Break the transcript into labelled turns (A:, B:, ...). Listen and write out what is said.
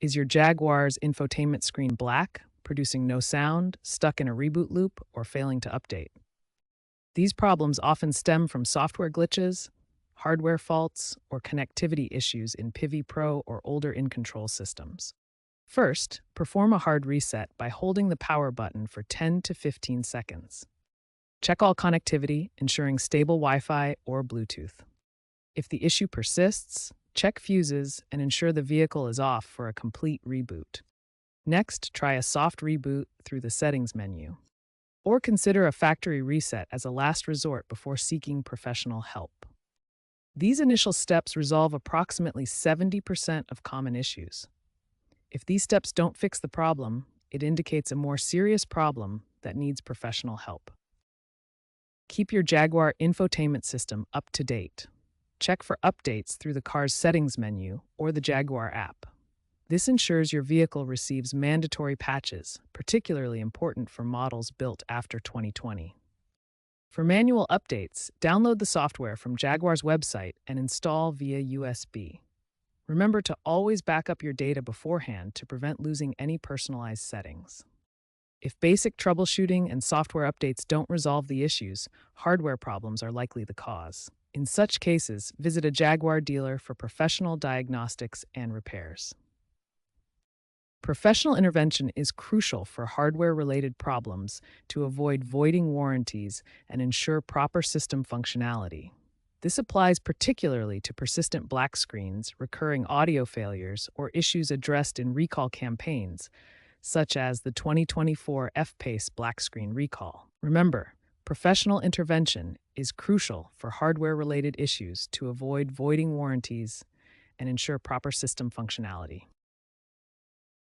A: Is your Jaguar's infotainment screen black, producing no sound, stuck in a reboot loop, or failing to update? These problems often stem from software glitches, hardware faults, or connectivity issues in Pivi Pro or older in-control systems. First, perform a hard reset by holding the power button for 10 to 15 seconds. Check all connectivity, ensuring stable Wi-Fi or Bluetooth. If the issue persists, check fuses and ensure the vehicle is off for a complete reboot. Next, try a soft reboot through the settings menu. Or consider a factory reset as a last resort before seeking professional help. These initial steps resolve approximately 70% of common issues. If these steps don't fix the problem, it indicates a more serious problem that needs professional help. Keep your Jaguar infotainment system up to date. Check for updates through the car's settings menu or the Jaguar app. This ensures your vehicle receives mandatory patches, particularly important for models built after 2020. For manual updates, download the software from Jaguar's website and install via USB. Remember to always back up your data beforehand to prevent losing any personalized settings. If basic troubleshooting and software updates don't resolve the issues, hardware problems are likely the cause. In such cases, visit a Jaguar dealer for professional diagnostics and repairs. Professional intervention is crucial for hardware-related problems to avoid voiding warranties and ensure proper system functionality. This applies particularly to persistent black screens, recurring audio failures, or issues addressed in recall campaigns, such as the 2024 F-Pace black screen recall. Remember, professional intervention is crucial for hardware-related issues to avoid voiding warranties and ensure proper system functionality.